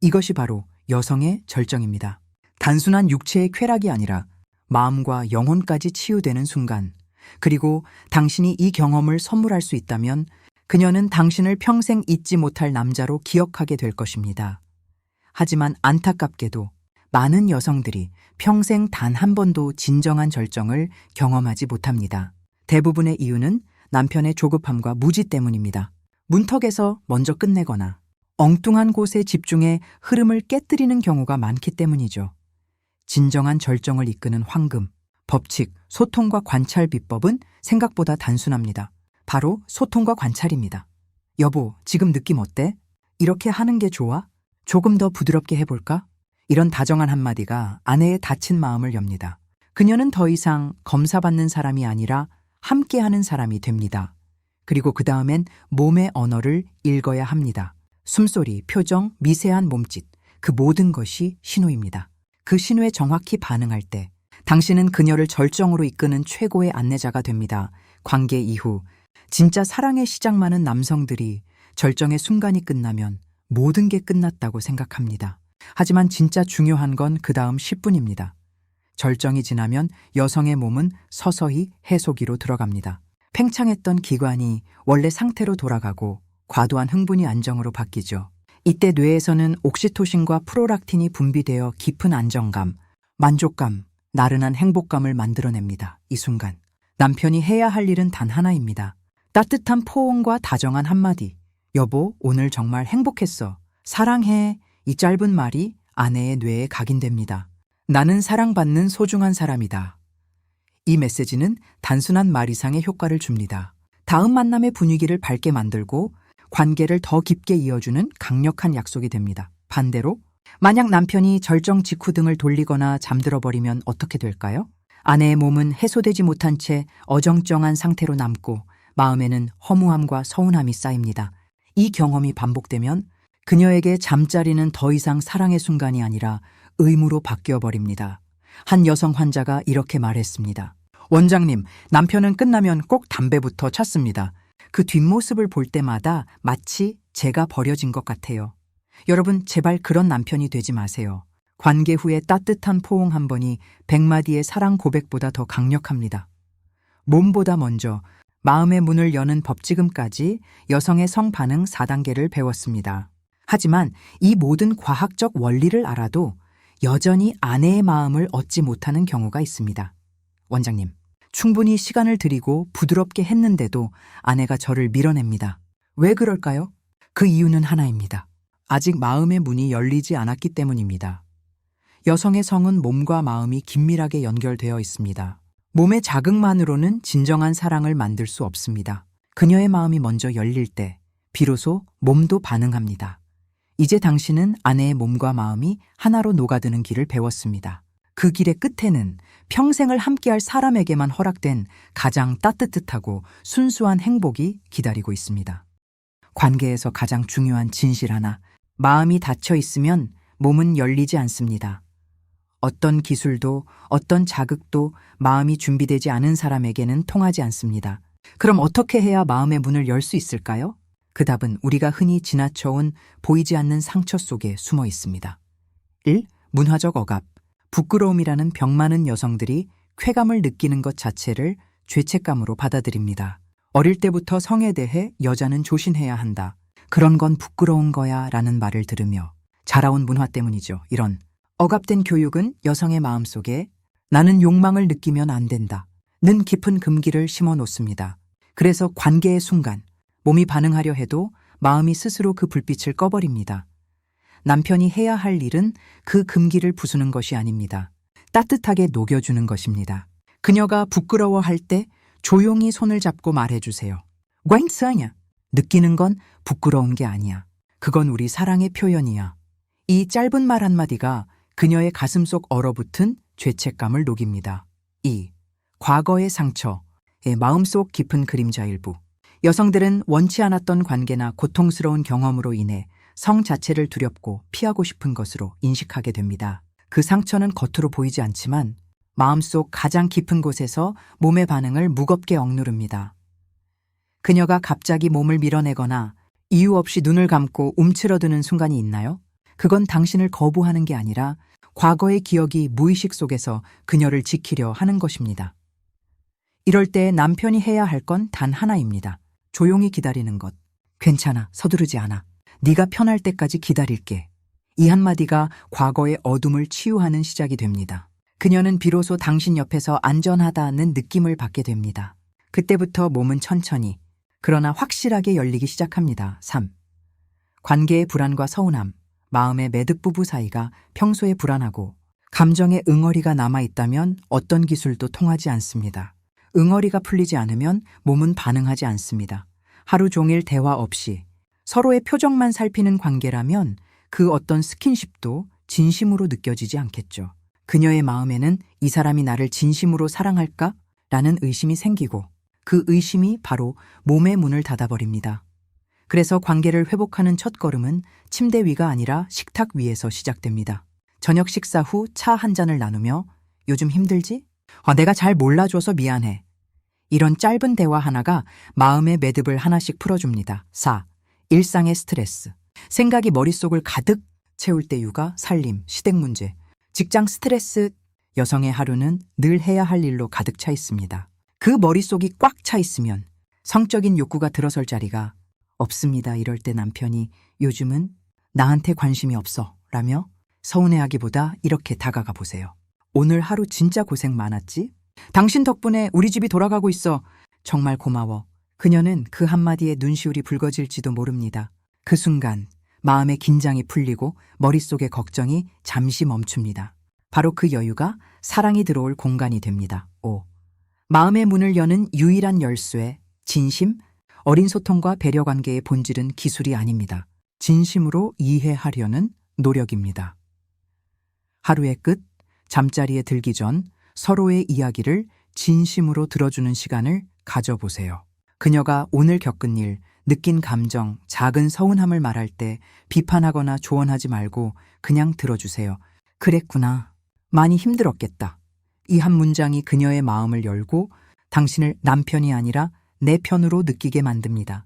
이것이 바로 여성의 절정입니다. 단순한 육체의 쾌락이 아니라 마음과 영혼까지 치유되는 순간, 그리고 당신이 이 경험을 선물할 수 있다면 그녀는 당신을 평생 잊지 못할 남자로 기억하게 될 것입니다. 하지만 안타깝게도 많은 여성들이 평생 단 한 번도 진정한 절정을 경험하지 못합니다. 대부분의 이유는 남편의 조급함과 무지 때문입니다. 문턱에서 먼저 끝내거나 엉뚱한 곳에 집중해 흐름을 깨뜨리는 경우가 많기 때문이죠. 진정한 절정을 이끄는 황금, 법칙, 소통과 관찰 비법은 생각보다 단순합니다. 바로 소통과 관찰입니다. 여보, 지금 느낌 어때? 이렇게 하는 게 좋아? 조금 더 부드럽게 해볼까? 이런 다정한 한마디가 아내의 다친 마음을 엽니다. 그녀는 더 이상 검사받는 사람이 아니라 함께하는 사람이 됩니다. 그리고 그 다음엔 몸의 언어를 읽어야 합니다. 숨소리, 표정, 미세한 몸짓, 그 모든 것이 신호입니다. 그 신호에 정확히 반응할 때 당신은 그녀를 절정으로 이끄는 최고의 안내자가 됩니다. 관계 이후 진짜 사랑의 시작 많은 남성들이 절정의 순간이 끝나면 모든 게 끝났다고 생각합니다. 하지만 진짜 중요한 건 그 다음 10분입니다. 절정이 지나면 여성의 몸은 서서히 해소기로 들어갑니다. 팽창했던 기관이 원래 상태로 돌아가고 과도한 흥분이 안정으로 바뀌죠. 이때 뇌에서는 옥시토신과 프롤락틴이 분비되어 깊은 안정감, 만족감, 나른한 행복감을 만들어냅니다. 이 순간 남편이 해야 할 일은 단 하나입니다. 따뜻한 포옹과 다정한 한마디, 여보, 오늘 정말 행복했어. 사랑해. 이 짧은 말이 아내의 뇌에 각인됩니다. 나는 사랑받는 소중한 사람이다. 이 메시지는 단순한 말 이상의 효과를 줍니다. 다음 만남의 분위기를 밝게 만들고 관계를 더 깊게 이어주는 강력한 약속이 됩니다. 반대로 만약 남편이 절정 직후 등을 돌리거나 잠들어 버리면 어떻게 될까요? 아내의 몸은 해소되지 못한 채 어정쩡한 상태로 남고 마음에는 허무함과 서운함이 쌓입니다. 이 경험이 반복되면 그녀에게 잠자리는 더 이상 사랑의 순간이 아니라 의무로 바뀌어버립니다. 한 여성 환자가 이렇게 말했습니다. 원장님, 남편은 끝나면 꼭 담배부터 찾습니다. 그 뒷모습을 볼 때마다 마치 제가 버려진 것 같아요. 여러분, 제발 그런 남편이 되지 마세요. 관계 후에 따뜻한 포옹 한 번이 100마디의 사랑 고백보다 더 강력합니다. 몸보다 먼저 마음의 문을 여는 법지금까지 여성의 성반응 4단계를 배웠습니다. 하지만 이 모든 과학적 원리를 알아도 여전히 아내의 마음을 얻지 못하는 경우가 있습니다. 원장님, 충분히 시간을 들이고 부드럽게 했는데도 아내가 저를 밀어냅니다. 왜 그럴까요? 그 이유는 하나입니다. 아직 마음의 문이 열리지 않았기 때문입니다. 여성의 성은 몸과 마음이 긴밀하게 연결되어 있습니다. 몸의 자극만으로는 진정한 사랑을 만들 수 없습니다. 그녀의 마음이 먼저 열릴 때 비로소 몸도 반응합니다. 이제 당신은 아내의 몸과 마음이 하나로 녹아드는 길을 배웠습니다. 그 길의 끝에는 평생을 함께할 사람에게만 허락된 가장 따뜻하고 순수한 행복이 기다리고 있습니다. 관계에서 가장 중요한 진실 하나, 마음이 닫혀 있으면 몸은 열리지 않습니다. 어떤 기술도 어떤 자극도 마음이 준비되지 않은 사람에게는 통하지 않습니다. 그럼 어떻게 해야 마음의 문을 열 수 있을까요? 그 답은 우리가 흔히 지나쳐온 보이지 않는 상처 속에 숨어 있습니다. 1. 문화적 억압, 부끄러움이라는 병 많은 여성들이 쾌감을 느끼는 것 자체를 죄책감으로 받아들입니다. 어릴 때부터 성에 대해 여자는 조심해야 한다. 그런 건 부끄러운 거야 라는 말을 들으며 자라온 문화 때문이죠. 이런 억압된 교육은 여성의 마음속에 나는 욕망을 느끼면 안 된다 는 깊은 금기를 심어 놓습니다. 그래서 관계의 순간 몸이 반응하려 해도 마음이 스스로 그 불빛을 꺼버립니다. 남편이 해야 할 일은 그 금기를 부수는 것이 아닙니다. 따뜻하게 녹여주는 것입니다. 그녀가 부끄러워할 때 조용히 손을 잡고 말해주세요. 괜찮아. 느끼는 건 부끄러운 게 아니야. 그건 우리 사랑의 표현이야. 이 짧은 말 한마디가 그녀의 가슴속 얼어붙은 죄책감을 녹입니다. 2. 과거의 상처의 마음속 깊은 그림자 일부. 여성들은 원치 않았던 관계나 고통스러운 경험으로 인해 성 자체를 두렵고 피하고 싶은 것으로 인식하게 됩니다. 그 상처는 겉으로 보이지 않지만 마음속 가장 깊은 곳에서 몸의 반응을 무겁게 억누릅니다. 그녀가 갑자기 몸을 밀어내거나 이유 없이 눈을 감고 움츠러드는 순간이 있나요? 그건 당신을 거부하는 게 아니라 과거의 기억이 무의식 속에서 그녀를 지키려 하는 것입니다. 이럴 때 남편이 해야 할 건 단 하나입니다. 조용히 기다리는 것. 괜찮아, 서두르지 않아. 네가 편할 때까지 기다릴게. 이 한마디가 과거의 어둠을 치유하는 시작이 됩니다. 그녀는 비로소 당신 옆에서 안전하다는 느낌을 받게 됩니다. 그때부터 몸은 천천히, 그러나 확실하게 열리기 시작합니다. 3. 관계의 불안과 서운함, 마음의 매듭 부부 사이가 평소에 불안하고 감정의 응어리가 남아있다면 어떤 기술도 통하지 않습니다. 응어리가 풀리지 않으면 몸은 반응하지 않습니다. 하루 종일 대화 없이 서로의 표정만 살피는 관계라면 그 어떤 스킨십도 진심으로 느껴지지 않겠죠. 그녀의 마음에는 이 사람이 나를 진심으로 사랑할까? 라는 의심이 생기고 그 의심이 바로 몸의 문을 닫아버립니다. 그래서 관계를 회복하는 첫걸음은 침대 위가 아니라 식탁 위에서 시작됩니다. 저녁 식사 후 차 한 잔을 나누며 요즘 힘들지? 내가 잘 몰라줘서 미안해. 이런 짧은 대화 하나가 마음의 매듭을 하나씩 풀어줍니다. 4. 일상의 스트레스. 생각이 머릿속을 가득 채울 때 육아, 살림, 시댁 문제, 직장 스트레스. 여성의 하루는 늘 해야 할 일로 가득 차 있습니다. 그 머릿속이 꽉 차 있으면 성적인 욕구가 들어설 자리가 없습니다. 이럴 때 남편이 요즘은 나한테 관심이 없어 라며 서운해하기보다 이렇게 다가가 보세요. 오늘 하루 진짜 고생 많았지? 당신 덕분에 우리 집이 돌아가고 있어. 정말 고마워. 그녀는 그 한마디에 눈시울이 붉어질지도 모릅니다. 그 순간 마음의 긴장이 풀리고 머릿속의 걱정이 잠시 멈춥니다. 바로 그 여유가 사랑이 들어올 공간이 됩니다. 5. 마음의 문을 여는 유일한 열쇠, 진심. 어린 소통과 배려 관계의 본질은 기술이 아닙니다. 진심으로 이해하려는 노력입니다. 하루의 끝, 잠자리에 들기 전 서로의 이야기를 진심으로 들어주는 시간을 가져보세요. 그녀가 오늘 겪은 일, 느낀 감정, 작은 서운함을 말할 때 비판하거나 조언하지 말고 그냥 들어주세요. 그랬구나. 많이 힘들었겠다. 이 한 문장이 그녀의 마음을 열고 당신을 남편이 아니라 내 편으로 느끼게 만듭니다.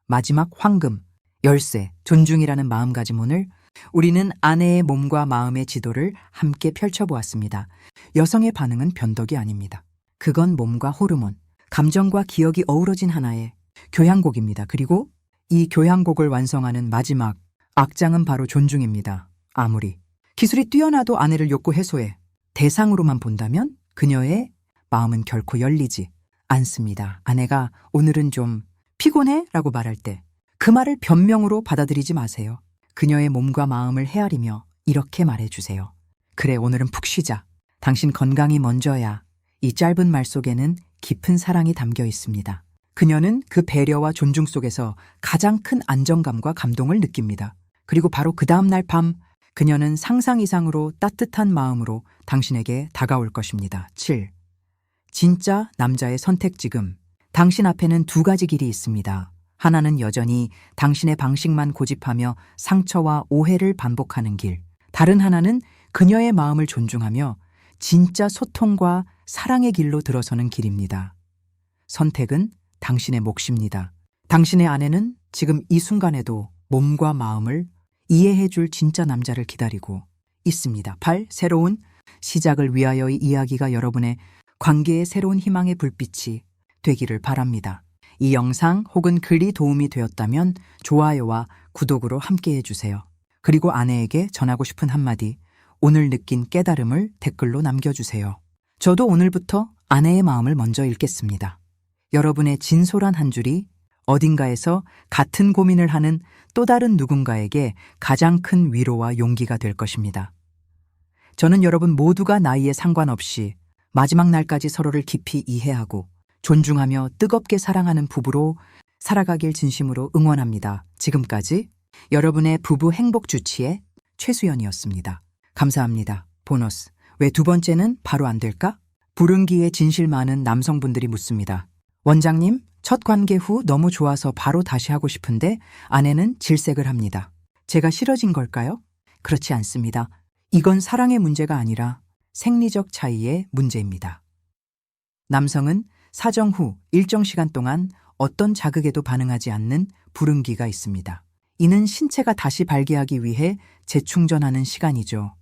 마지막 황금, 열쇠, 존중이라는 마음가짐. 오늘 우리는 아내의 몸과 마음의 지도를 함께 펼쳐보았습니다. 여성의 반응은 변덕이 아닙니다. 그건 몸과 호르몬, 감정과 기억이 어우러진 하나의 교향곡입니다. 그리고 이 교향곡을 완성하는 마지막 악장은 바로 존중입니다. 아무리 기술이 뛰어나도 아내를 욕구 해소해 대상으로만 본다면 그녀의 마음은 결코 열리지 않습니다. 아내가 오늘은 좀 피곤해? 라고 말할 때 그 말을 변명으로 받아들이지 마세요. 그녀의 몸과 마음을 헤아리며 이렇게 말해주세요. 그래, 오늘은 푹 쉬자. 당신 건강이 먼저야. 이 짧은 말 속에는 깊은 사랑이 담겨 있습니다. 그녀는 그 배려와 존중 속에서 가장 큰 안정감과 감동을 느낍니다. 그리고 바로 그 다음날 밤 그녀는 상상 이상으로 따뜻한 마음으로 당신에게 다가올 것입니다. 7. 진짜 남자의 선택. 지금 당신 앞에는 두 가지 길이 있습니다. 하나는 여전히 당신의 방식만 고집하며 상처와 오해를 반복하는 길. 다른 하나는 그녀의 마음을 존중하며 진짜 소통과 사랑의 길로 들어서는 길입니다. 선택은 당신의 몫입니다. 당신의 아내는 지금 이 순간에도 몸과 마음을 이해해줄 진짜 남자를 기다리고 있습니다. 8. 새로운 시작을 위하여의 이야기가 여러분의 관계의 새로운 희망의 불빛이 되기를 바랍니다. 이 영상 혹은 글이 도움이 되었다면 좋아요와 구독으로 함께해 주세요. 그리고 아내에게 전하고 싶은 한마디, 오늘 느낀 깨달음을 댓글로 남겨주세요. 저도 오늘부터 아내의 마음을 먼저 읽겠습니다. 여러분의 진솔한 한 줄이 어딘가에서 같은 고민을 하는 또 다른 누군가에게 가장 큰 위로와 용기가 될 것입니다. 저는 여러분 모두가 나이에 상관없이 마지막 날까지 서로를 깊이 이해하고 존중하며 뜨겁게 사랑하는 부부로 살아가길 진심으로 응원합니다. 지금까지 여러분의 부부 행복 주치의 최수연이었습니다. 감사합니다. 보너스. 왜 두 번째는 바로 안 될까? 불응기에 진실 많은 남성분들이 묻습니다. 원장님, 첫 관계 후 너무 좋아서 바로 다시 하고 싶은데 아내는 질색을 합니다. 제가 싫어진 걸까요? 그렇지 않습니다. 이건 사랑의 문제가 아니라 생리적 차이의 문제입니다. 남성은 사정 후 일정 시간 동안 어떤 자극에도 반응하지 않는 불응기가 있습니다. 이는 신체가 다시 발기하기 위해 재충전하는 시간이죠.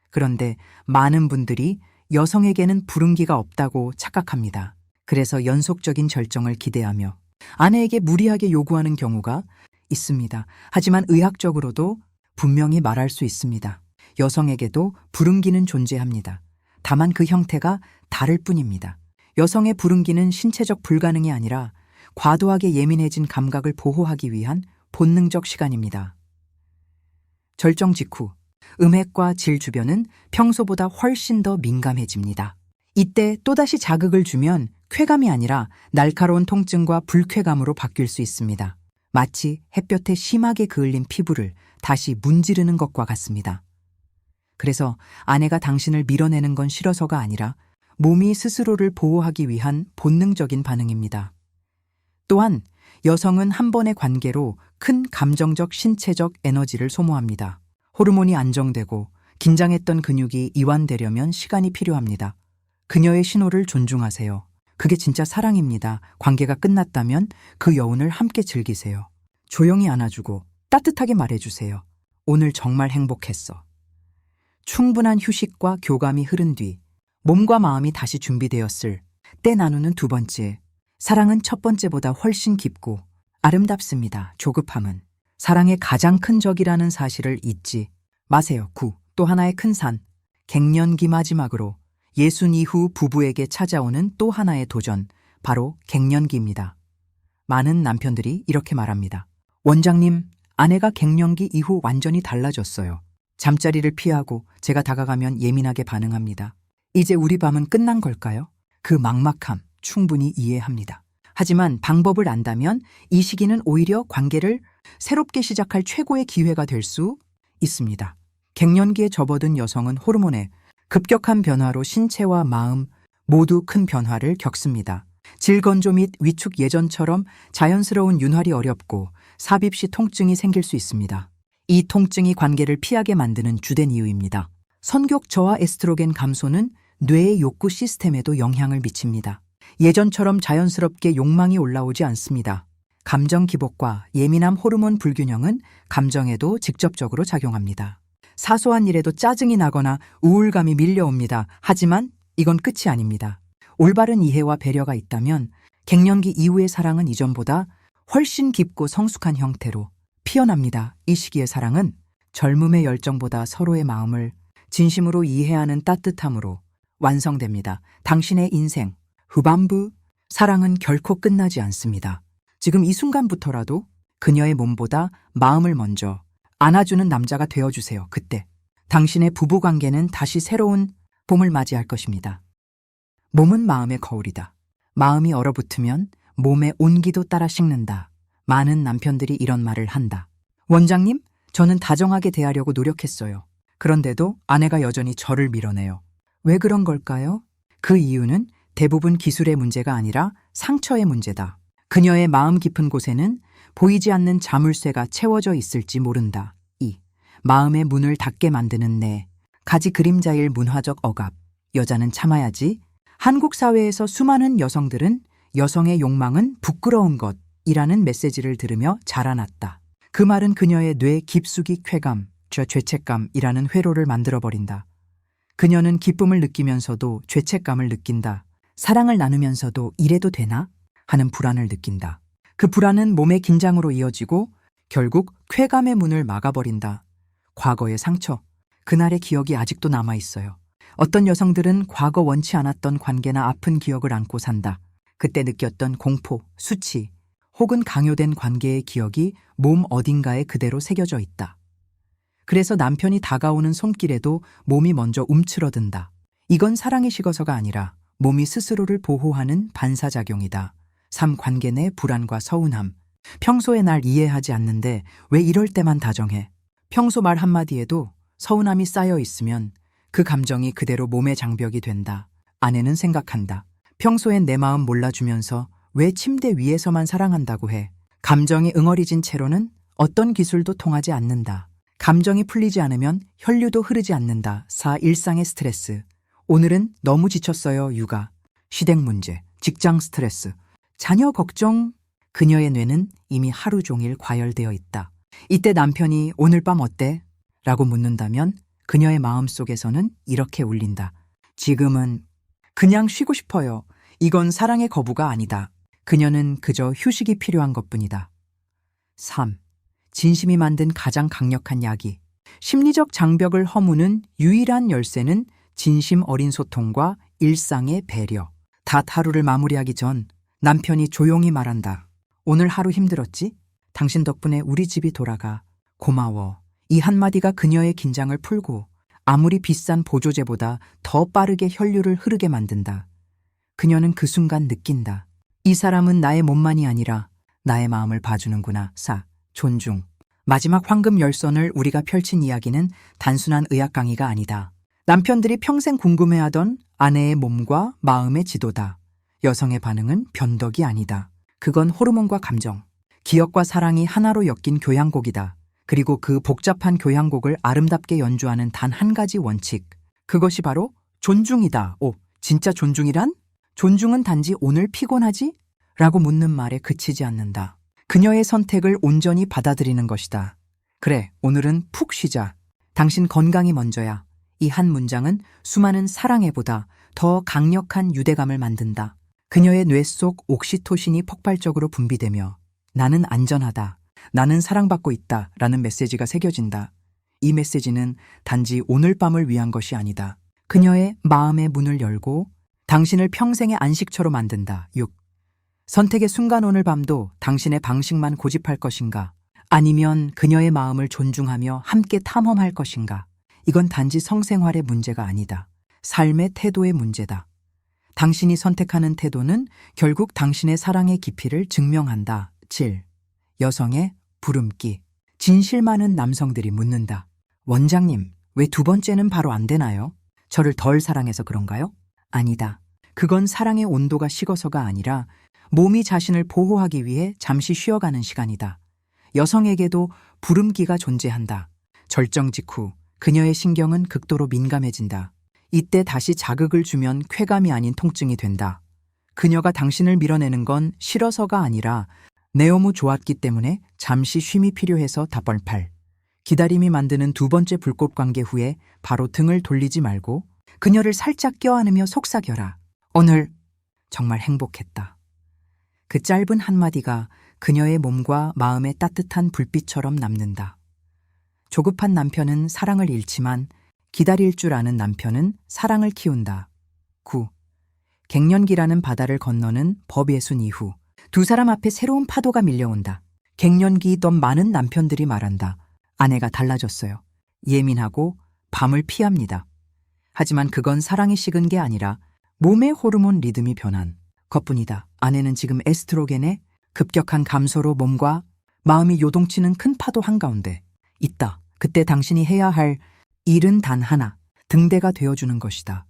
그런데 많은 분들이 여성에게는 불응기가 없다고 착각합니다. 그래서 연속적인 절정을 기대하며 아내에게 무리하게 요구하는 경우가 있습니다. 하지만 의학적으로도 분명히 말할 수 있습니다. 여성에게도 불응기는 존재합니다. 다만 그 형태가 다를 뿐입니다. 여성의 불응기는 신체적 불가능이 아니라 과도하게 예민해진 감각을 보호하기 위한 본능적 시간입니다. 절정 직후 음핵과 질 주변은 평소보다 훨씬 더 민감해집니다. 이때 또다시 자극을 주면 쾌감이 아니라 날카로운 통증과 불쾌감으로 바뀔 수 있습니다. 마치 햇볕에 심하게 그을린 피부를 다시 문지르는 것과 같습니다. 그래서 아내가 당신을 밀어내는 건 싫어서가 아니라 몸이 스스로를 보호하기 위한 본능적인 반응입니다. 또한 여성은 한 번의 관계로 큰 감정적, 신체적 에너지를 소모합니다. 호르몬이 안정되고 긴장했던 근육이 이완되려면 시간이 필요합니다. 그녀의 신호를 존중하세요. 그게 진짜 사랑입니다. 관계가 끝났다면 그 여운을 함께 즐기세요. 조용히 안아주고 따뜻하게 말해주세요. 오늘 정말 행복했어. 충분한 휴식과 교감이 흐른 뒤 몸과 마음이 다시 준비되었을 때 나누는 두 번째. 사랑은 첫 번째보다 훨씬 깊고 아름답습니다. 조급함은 사랑의 가장 큰 적이라는 사실을 잊지 마세요. 9. 또 하나의 큰 산. 갱년기 마지막으로 예순 이후 부부에게 찾아오는 또 하나의 도전, 바로 갱년기입니다. 많은 남편들이 이렇게 말합니다. 원장님, 아내가 갱년기 이후 완전히 달라졌어요. 잠자리를 피하고 제가 다가가면 예민하게 반응합니다. 이제 우리 밤은 끝난 걸까요? 그 막막함 충분히 이해합니다. 하지만 방법을 안다면 이 시기는 오히려 관계를 새롭게 시작할 최고의 기회가 될 수 있습니다. 갱년기에 접어든 여성은 호르몬의 급격한 변화로 신체와 마음 모두 큰 변화를 겪습니다. 질건조 및 위축, 예전처럼 자연스러운 윤활이 어렵고 삽입 시 통증이 생길 수 있습니다. 이 통증이 관계를 피하게 만드는 주된 이유입니다. 성격 저하 에스트로겐 감소는 뇌의 욕구 시스템에도 영향을 미칩니다. 예전처럼 자연스럽게 욕망이 올라오지 않습니다. 감정 기복과 예민함, 호르몬 불균형은 감정에도 직접적으로 작용합니다. 사소한 일에도 짜증이 나거나 우울감이 밀려옵니다. 하지만 이건 끝이 아닙니다. 올바른 이해와 배려가 있다면 갱년기 이후의 사랑은 이전보다 훨씬 깊고 성숙한 형태로 피어납니다. 이 시기의 사랑은 젊음의 열정보다 서로의 마음을 진심으로 이해하는 따뜻함으로 완성됩니다. 당신의 인생 후반부 사랑은 결코 끝나지 않습니다. 지금 이 순간부터라도 그녀의 몸보다 마음을 먼저 안아주는 남자가 되어주세요. 그때 당신의 부부관계는 다시 새로운 봄을 맞이할 것입니다. 몸은 마음의 거울이다. 마음이 얼어붙으면 몸의 온기도 따라 식는다. 많은 남편들이 이런 말을 한다. 원장님, 저는 다정하게 대하려고 노력했어요. 그런데도 아내가 여전히 저를 밀어내요. 왜 그런 걸까요? 그 이유는 대부분 기술의 문제가 아니라 상처의 문제다. 그녀의 마음 깊은 곳에는 보이지 않는 자물쇠가 채워져 있을지 모른다. 2. 마음의 문을 닫게 만드는 내 가지 그림자일 문화적 억압. 여자는 참아야지. 한국 사회에서 수많은 여성들은 여성의 욕망은 부끄러운 것이라는 메시지를 들으며 자라났다. 그 말은 그녀의 뇌 깊숙이 쾌감, 저 죄책감이라는 회로를 만들어버린다. 그녀는 기쁨을 느끼면서도 죄책감을 느낀다. 사랑을 나누면서도 이래도 되나? 하는 불안을 느낀다. 그 불안은 몸의 긴장으로 이어지고 결국 쾌감의 문을 막아버린다. 과거의 상처, 그날의 기억이 아직도 남아있어요. 어떤 여성들은 과거 원치 않았던 관계나 아픈 기억을 안고 산다. 그때 느꼈던 공포, 수치, 혹은 강요된 관계의 기억이 몸 어딘가에 그대로 새겨져 있다. 그래서 남편이 다가오는 손길에도 몸이 먼저 움츠러든다. 이건 사랑이 식어서가 아니라 몸이 스스로를 보호하는 반사작용이다. 삶 관계 내 불안과 서운함. 평소에 날 이해하지 않는데 왜 이럴 때만 다정해? 평소 말 한마디에도 서운함이 쌓여 있으면 그 감정이 그대로 몸의 장벽이 된다. 아내는 생각한다. 평소엔 내 마음 몰라주면서 왜 침대 위에서만 사랑한다고 해? 감정이 응어리진 채로는 어떤 기술도 통하지 않는다. 감정이 풀리지 않으면 혈류도 흐르지 않는다. 4. 일상의 스트레스. 오늘은 너무 지쳤어요. 육아, 시댁 문제, 직장 스트레스, 자녀 걱정. 그녀의 뇌는 이미 하루 종일 과열되어 있다. 이때 남편이 오늘 밤 어때? 라고 묻는다면 그녀의 마음속에서는 이렇게 울린다. 지금은 그냥 쉬고 싶어요. 이건 사랑의 거부가 아니다. 그녀는 그저 휴식이 필요한 것뿐이다. 3. 진심이 만든 가장 강력한 약이. 심리적 장벽을 허무는 유일한 열쇠는 진심 어린 소통과 일상의 배려. 닷 하루를 마무리하기 전 남편이 조용히 말한다. 오늘 하루 힘들었지? 당신 덕분에 우리 집이 돌아가. 고마워. 이 한마디가 그녀의 긴장을 풀고 아무리 비싼 보조제보다 더 빠르게 혈류를 흐르게 만든다. 그녀는 그 순간 느낀다. 이 사람은 나의 몸만이 아니라 나의 마음을 봐주는구나. 4. 존중. 마지막 황금 열선을 우리가 펼친 이야기는 단순한 의학 강의가 아니다. 남편들이 평생 궁금해하던 아내의 몸과 마음의 지도다. 여성의 반응은 변덕이 아니다. 그건 호르몬과 감정, 기억과 사랑이 하나로 엮인 교향곡이다. 그리고 그 복잡한 교향곡을 아름답게 연주하는 단 한 가지 원칙. 그것이 바로 존중이다. 오, 진짜 존중이란? 존중은 단지 오늘 피곤하지? 라고 묻는 말에 그치지 않는다. 그녀의 선택을 온전히 받아들이는 것이다. 그래, 오늘은 푹 쉬자. 당신 건강이 먼저야. 이 한 문장은 수많은 사랑해보다 더 강력한 유대감을 만든다. 그녀의 뇌 속 옥시토신이 폭발적으로 분비되며 나는 안전하다, 나는 사랑받고 있다 라는 메시지가 새겨진다. 이 메시지는 단지 오늘 밤을 위한 것이 아니다. 그녀의 마음의 문을 열고 당신을 평생의 안식처로 만든다. 6. 선택의 순간 오늘 밤도 당신의 방식만 고집할 것인가? 아니면 그녀의 마음을 존중하며 함께 탐험할 것인가? 이건 단지 성생활의 문제가 아니다. 삶의 태도의 문제다. 당신이 선택하는 태도는 결국 당신의 사랑의 깊이를 증명한다. 7. 여성의 부름기. 진실 많은 남성들이 묻는다. 원장님, 왜 두 번째는 바로 안 되나요? 저를 덜 사랑해서 그런가요? 아니다. 그건 사랑의 온도가 식어서가 아니라 몸이 자신을 보호하기 위해 잠시 쉬어가는 시간이다. 여성에게도 부름기가 존재한다. 절정 직후 그녀의 신경은 극도로 민감해진다. 이때 다시 자극을 주면 쾌감이 아닌 통증이 된다. 그녀가 당신을 밀어내는 건 싫어서가 아니라 너무 좋았기 때문에 잠시 쉼이 필요해서 다벌팔. 기다림이 만드는 두 번째 불꽃 관계 후에 바로 등을 돌리지 말고 그녀를 살짝 껴안으며 속삭여라. 오늘 정말 행복했다. 그 짧은 한마디가 그녀의 몸과 마음에 따뜻한 불빛처럼 남는다. 조급한 남편은 사랑을 잃지만 기다릴 줄 아는 남편은 사랑을 키운다. 9. 갱년기라는 바다를 건너는 법예순 이후 두 사람 앞에 새로운 파도가 밀려온다. 갱년기이던 많은 남편들이 말한다. 아내가 달라졌어요. 예민하고 밤을 피합니다. 하지만 그건 사랑이 식은 게 아니라 몸의 호르몬 리듬이 변한 것뿐이다. 아내는 지금 에스트로겐의 급격한 감소로 몸과 마음이 요동치는 큰 파도 한가운데 있다. 그때 당신이 해야 할 일은 단 하나, 등대가 되어주는 것이다.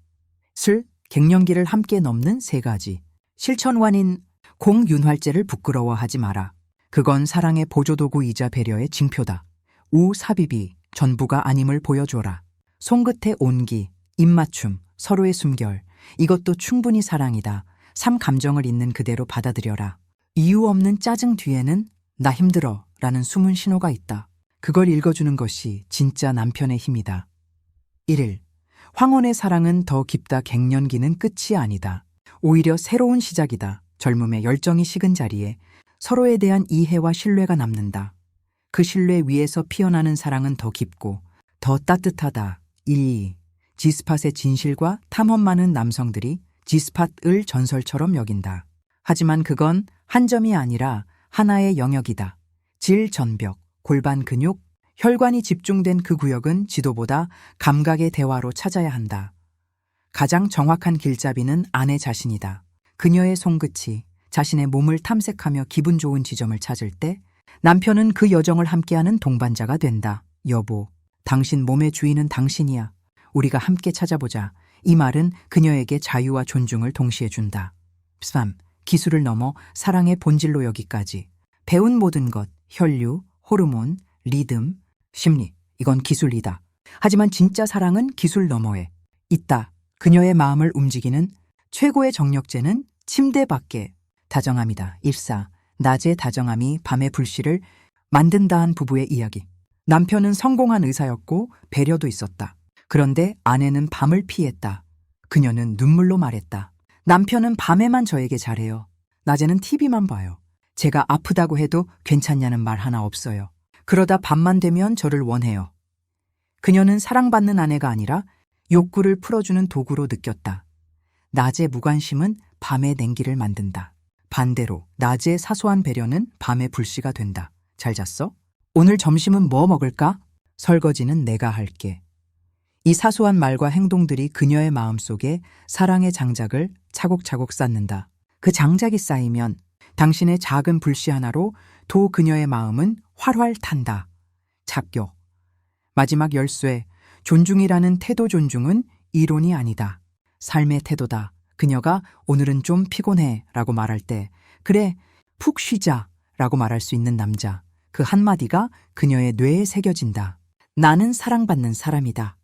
술, 갱년기를 함께 넘는 3가지. 실천완인 공윤활제를 부끄러워하지 마라. 그건 사랑의 보조도구이자 배려의 징표다. 우사비비, 전부가 아님을 보여줘라. 손끝의 온기, 입맞춤, 서로의 숨결, 이것도 충분히 사랑이다. 삶 감정을 있는 그대로 받아들여라. 이유 없는 짜증 뒤에는 나 힘들어 라는 숨은 신호가 있다. 그걸 읽어주는 것이 진짜 남편의 힘이다. 1일, 황혼의 사랑은 더 깊다. 갱년기는 끝이 아니다. 오히려 새로운 시작이다. 젊음의 열정이 식은 자리에 서로에 대한 이해와 신뢰가 남는다. 그 신뢰 위에서 피어나는 사랑은 더 깊고 더 따뜻하다. 2. 지스팟의 진실과 탐험 많은 남성들이 지스팟을 전설처럼 여긴다. 하지만 그건 한 점이 아니라 하나의 영역이다. 질 전벽, 골반 근육, 혈관이 집중된 그 구역은 지도보다 감각의 대화로 찾아야 한다. 가장 정확한 길잡이는 아내 자신이다. 그녀의 손끝이 자신의 몸을 탐색하며 기분 좋은 지점을 찾을 때 남편은 그 여정을 함께하는 동반자가 된다. 여보, 당신 몸의 주인은 당신이야. 우리가 함께 찾아보자. 이 말은 그녀에게 자유와 존중을 동시에 준다. 3. 기술을 넘어 사랑의 본질로 여기까지. 배운 모든 것, 혈류, 호르몬, 리듬, 심리, 이건 기술이다. 하지만 진짜 사랑은 기술 너머에 있다. 그녀의 마음을 움직이는 최고의 정력제는 침대 밖의 다정함이다. 1사. 낮의 다정함이 밤의 불씨를 만든다한 부부의 이야기. 남편은 성공한 의사였고 배려도 있었다. 그런데 아내는 밤을 피했다. 그녀는 눈물로 말했다. 남편은 밤에만 저에게 잘해요. 낮에는 TV만 봐요. 제가 아프다고 해도 괜찮냐는 말 하나 없어요. 그러다 밤만 되면 저를 원해요. 그녀는 사랑받는 아내가 아니라 욕구를 풀어주는 도구로 느꼈다. 낮의 무관심은 밤의 냉기를 만든다. 반대로 낮의 사소한 배려는 밤의 불씨가 된다. 잘 잤어? 오늘 점심은 뭐 먹을까? 설거지는 내가 할게. 이 사소한 말과 행동들이 그녀의 마음속에 사랑의 장작을 차곡차곡 쌓는다. 그 장작이 쌓이면 당신의 작은 불씨 하나로 도 그녀의 마음은 활활 탄다. 착교. 마지막 열쇠, 존중이라는 태도. 존중은 이론이 아니다. 삶의 태도다. 그녀가 오늘은 좀 피곤해 라고 말할 때 그래, 푹 쉬자 라고 말할 수 있는 남자. 그 한마디가 그녀의 뇌에 새겨진다. 나는 사랑받는 사람이다.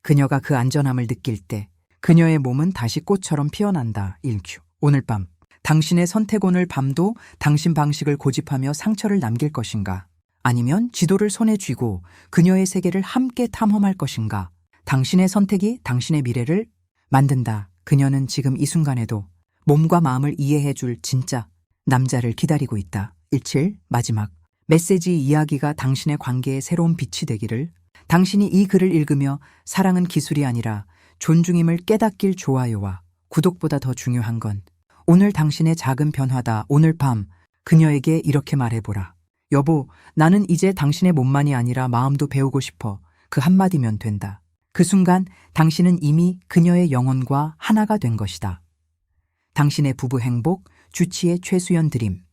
그녀가 그 안전함을 느낄 때 그녀의 몸은 다시 꽃처럼 피어난다. 1큐. 오늘 밤 당신의 선택. 오늘 밤도 당신 방식을 고집하며 상처를 남길 것인가? 아니면 지도를 손에 쥐고 그녀의 세계를 함께 탐험할 것인가? 당신의 선택이 당신의 미래를 만든다. 그녀는 지금 이 순간에도 몸과 마음을 이해해 줄 진짜 남자를 기다리고 있다. 17. 마지막. 메시지 이야기가 당신의 관계에 새로운 빛이 되기를. 당신이 이 글을 읽으며 사랑은 기술이 아니라 존중임을 깨닫길. 좋아요와 구독보다 더 중요한 건 오늘 당신의 작은 변화다. 오늘 밤 그녀에게 이렇게 말해보라. 여보, 나는 이제 당신의 몸만이 아니라 마음도 배우고 싶어. 그 한마디면 된다. 그 순간 당신은 이미 그녀의 영혼과 하나가 된 것이다. 당신의 부부 행복, 주치의 최수연 드림.